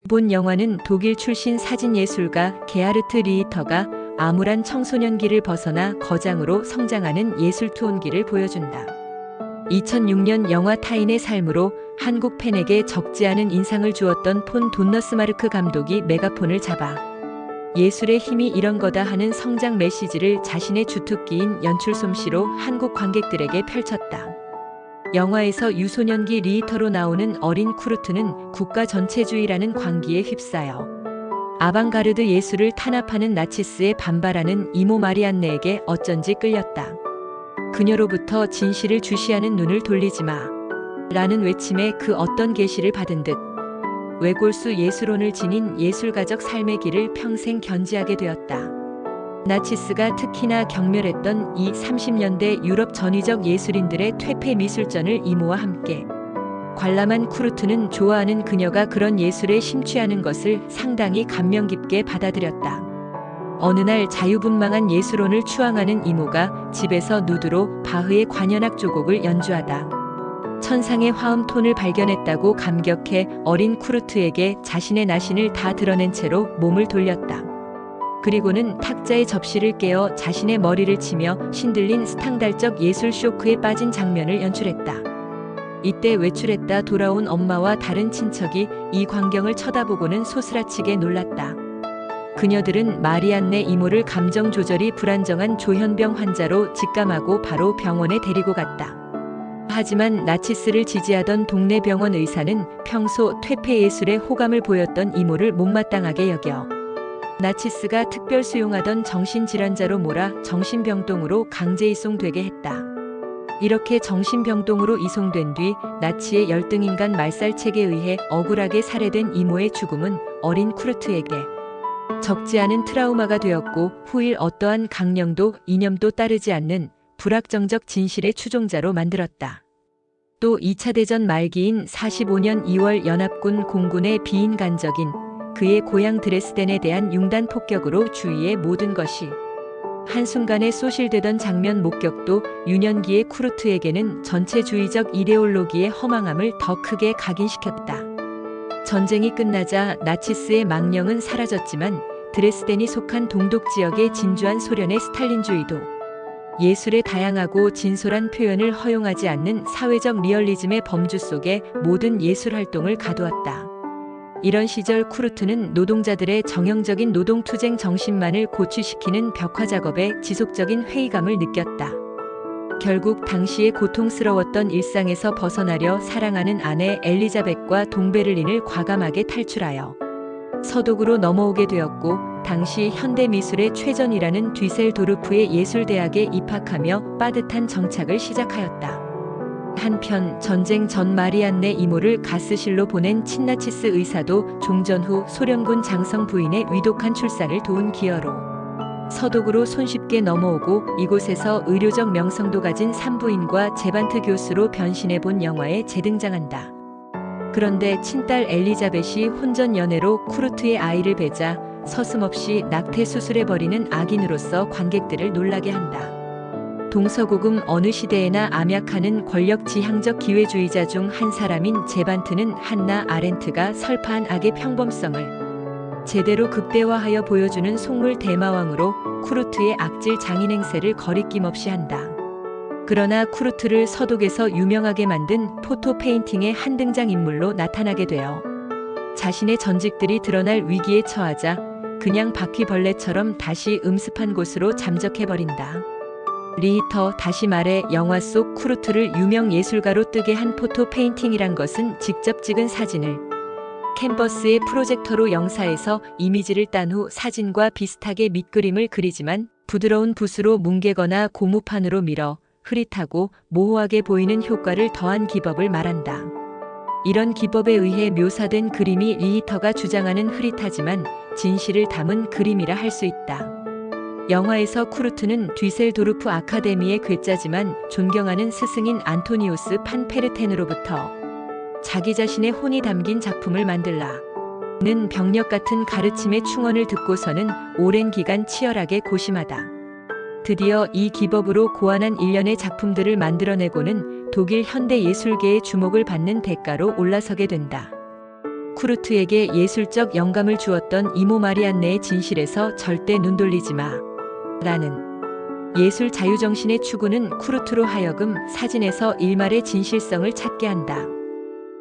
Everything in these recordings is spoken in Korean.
본 영화는 독일 출신 사진예술가 게하르트 리히터가 암울한 청소년기를 벗어나 거장으로 성장하는 예술 투혼기를 보여준다. 2006년 영화 타인의 삶으로 한국 팬에게 적지 않은 인상을 주었던 폰 돈너스마르크 감독이 메가폰을 잡아 예술의 힘이 이런 거다 하는 성장 메시지를 자신의 주특기인 연출 솜씨로 한국 관객들에게 펼쳤다. 영화에서 유소년기 리히터로 나오는 어린 쿠르트는 국가 전체주의라는 광기에 휩싸여 아방가르드 예술을 탄압하는 나치스에 반발하는 이모 마리안네에게 어쩐지 끌렸다. 그녀로부터 진실을 주시하는 눈을 돌리지 마 라는 외침에 그 어떤 계시를 받은 듯 외골수 예술혼을 지닌 예술가적 삶의 길을 평생 견지하게 되었다. 나치스가 특히나 경멸했던 이 30년대 유럽 전위적 예술인들의 퇴폐 미술전을 이모와 함께 관람한 쿠르트는 좋아하는 그녀가 그런 예술에 심취하는 것을 상당히 감명 깊게 받아들였다. 어느 날 자유분방한 예술혼을 추앙하는 이모가 집에서 누드로 바흐의 관현악 조곡을 연주하다 천상의 화음 톤을 발견했다고 감격해 어린 쿠르트에게 자신의 나신을 다 드러낸 채로 몸을 돌렸다. 그리고는 탁자의 접시를 깨어 자신의 머리를 치며 신들린 스탕달적 예술 쇼크에 빠진 장면을 연출했다. 이때 외출했다 돌아온 엄마와 다른 친척이 이 광경을 쳐다보고는 소스라치게 놀랐다. 그녀들은 마리안네 이모를 감정 조절이 불안정한 조현병 환자로 직감하고 바로 병원에 데리고 갔다. 하지만 나치스를 지지하던 동네 병원 의사는 평소 퇴폐 예술에 호감을 보였던 이모를 못마땅하게 여겨 나치스가 특별 수용하던 정신질환자로 몰아 정신병동으로 강제 이송되게 했다. 이렇게 정신병동으로 이송된 뒤 나치의 열등인간 말살책에 의해 억울하게 살해된 이모의 죽음은 어린 쿠르트에게 적지 않은 트라우마가 되었고 후일 어떠한 강령도 이념도 따르지 않는 불확정적 진실의 추종자로 만들었다. 또 2차 대전 말기인 45년 2월 연합군 공군의 비인간적인 그의 고향 드레스덴에 대한 융단 폭격으로 주위의 모든 것이 한순간에 소실되던 장면 목격도 유년기의 쿠르트에게는 전체주의적 이데올로기의 허망함을 더 크게 각인시켰다. 전쟁이 끝나자 나치스의 망령은 사라졌지만 드레스덴이 속한 동독 지역의 진주한 소련의 스탈린주의도 예술의 다양하고 진솔한 표현을 허용하지 않는 사회적 리얼리즘의 범주 속에 모든 예술 활동을 가두었다. 이런 시절 쿠르트는 노동자들의 정형적인 노동투쟁 정신만을 고취시키는 벽화 작업에 지속적인 회의감을 느꼈다. 결국 당시의 고통스러웠던 일상에서 벗어나려 사랑하는 아내 엘리자벳과 동베를린을 과감하게 탈출하여 서독으로 넘어오게 되었고 당시 현대미술의 최전이라는 뒤셀도르프의 예술대학에 입학하며 빠듯한 정착을 시작하였다. 한편 전쟁 전 마리안네 이모를 가스실로 보낸 친나치스 의사도 종전 후 소련군 장성 부인의 위독한 출산을 도운 기여로 서독으로 손쉽게 넘어오고 이곳에서 의료적 명성도 가진 산부인과 제반트 교수로 변신해본 영화에 재등장한다. 그런데 친딸 엘리자벳이 혼전 연애로 쿠르트의 아이를 배자 서슴없이 낙태 수술해버리는 악인으로서 관객들을 놀라게 한다. 동서고금 어느 시대에나 암약하는 권력지향적 기회주의자 중 한 사람인 제반트는 한나 아렌트가 설파한 악의 평범성을 제대로 극대화하여 보여주는 속물 대마왕으로 쿠르트의 악질 장인 행세를 거리낌 없이 한다. 그러나 쿠르트를 서독에서 유명하게 만든 포토 페인팅의 한 등장인물로 나타나게 되어 자신의 전직들이 드러날 위기에 처하자 그냥 바퀴벌레처럼 다시 음습한 곳으로 잠적해버린다. 리히터 다시 말해 영화 속 쿠르트를 유명 예술가로 뜨게 한 포토 페인팅이란 것은 직접 찍은 사진을 캔버스의 프로젝터로 영사해서 이미지를 딴 후 사진과 비슷하게 밑그림을 그리지만 부드러운 붓으로 뭉개거나 고무판으로 밀어 흐릿하고 모호하게 보이는 효과를 더한 기법을 말한다. 이런 기법에 의해 묘사된 그림이 리히터가 주장하는 흐릿하지만 진실을 담은 그림이라 할 수 있다. 영화에서 쿠르트는 뒤셀도르프 아카데미의 괴짜지만 존경하는 스승인 안토니우스 판 페르텐으로부터 자기 자신의 혼이 담긴 작품을 만들라는 병력 같은 가르침의 충언을 듣고서는 오랜 기간 치열하게 고심하다. 드디어 이 기법으로 고안한 일련의 작품들을 만들어내고는 독일 현대 예술계의 주목을 받는 대가로 올라서게 된다. 쿠르트에게 예술적 영감을 주었던 이모 마리안네의 진실에서 절대 눈 돌리지 마. 라는 예술 자유정신의 추구는 쿠르트로 하여금 사진에서 일말의 진실성을 찾게 한다.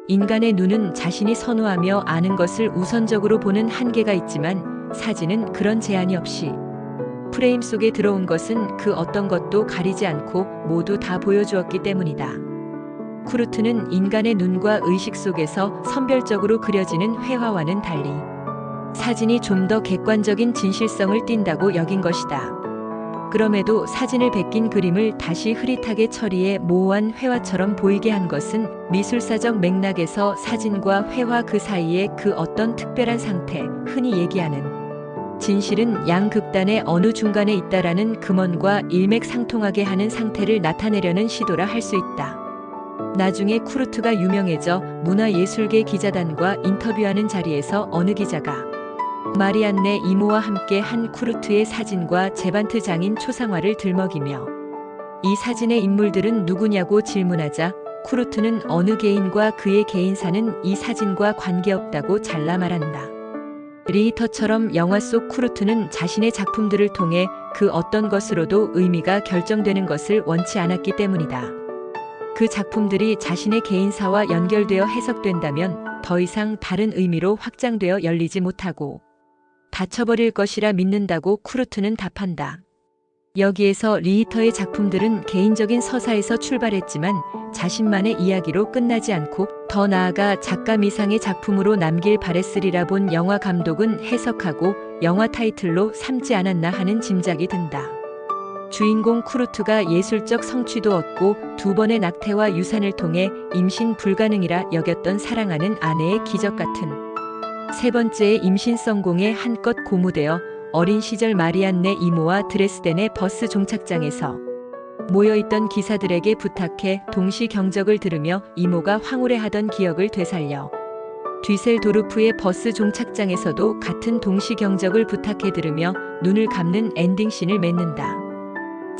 인간의 눈은 자신이 선호하며 아는 것을 우선적으로 보는 한계가 있지만 사진은 그런 제한이 없이 프레임 속에 들어온 것은 그 어떤 것도 가리지 않고 모두 다 보여주었기 때문이다. 쿠르트는 인간의 눈과 의식 속에서 선별적으로 그려지는 회화와는 달리 사진이 좀 더 객관적인 진실성을 띈다고 여긴 것이다. 그럼에도 사진을 베낀 그림을 다시 흐릿하게 처리해 모호한 회화처럼 보이게 한 것은 미술사적 맥락에서 사진과 회화 그 사이에 그 어떤 특별한 상태, 흔히 얘기하는 진실은 양극단의 어느 중간에 있다라는 금원과 일맥상통하게 하는 상태를 나타내려는 시도라 할 수 있다. 나중에 쿠르트가 유명해져 문화예술계 기자단과 인터뷰하는 자리에서 어느 기자가 마리안네 이모와 함께 한 쿠르트의 사진과 제반트 장인 초상화를 들먹이며 이 사진의 인물들은 누구냐고 질문하자 쿠르트는 어느 개인과 그의 개인사는 이 사진과 관계없다고 잘라 말한다. 리히터처럼 영화 속 쿠르트는 자신의 작품들을 통해 그 어떤 것으로도 의미가 결정되는 것을 원치 않았기 때문이다. 그 작품들이 자신의 개인사와 연결되어 해석된다면 더 이상 다른 의미로 확장되어 열리지 못하고 닫혀버릴 것이라 믿는다고 쿠르트는 답한다. 여기에서 리히터의 작품들은 개인적인 서사에서 출발했지만 자신만의 이야기로 끝나지 않고 더 나아가 작가 미상의 작품으로 남길 바랬으리라 본 영화 감독은 해석하고 영화 타이틀로 삼지 않았나 하는 짐작이 든다. 주인공 쿠르트가 예술적 성취도 얻고 두 번의 낙태와 유산을 통해 임신 불가능이라 여겼던 사랑하는 아내의 기적 같은 세 번째의 임신 성공에 한껏 고무되어 어린 시절 마리안네 이모와 드레스덴의 버스 종착장에서 모여있던 기사들에게 부탁해 동시 경적을 들으며 이모가 황홀해하던 기억을 되살려 뒤셀도르프의 버스 종착장에서도 같은 동시 경적을 부탁해 들으며 눈을 감는 엔딩씬을 맺는다.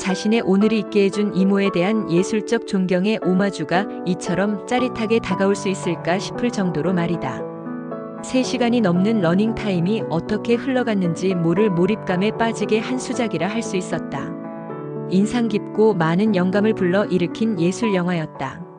자신의 오늘이 있게 해준 이모에 대한 예술적 존경의 오마주가 이처럼 짜릿하게 다가올 수 있을까 싶을 정도로 말이다. 3시간이 넘는 러닝타임이 어떻게 흘러갔는지 모를 몰입감에 빠지게 한 수작이라 할 수 있었다. 인상 깊고 많은 영감을 불러 일으킨 예술 영화였다.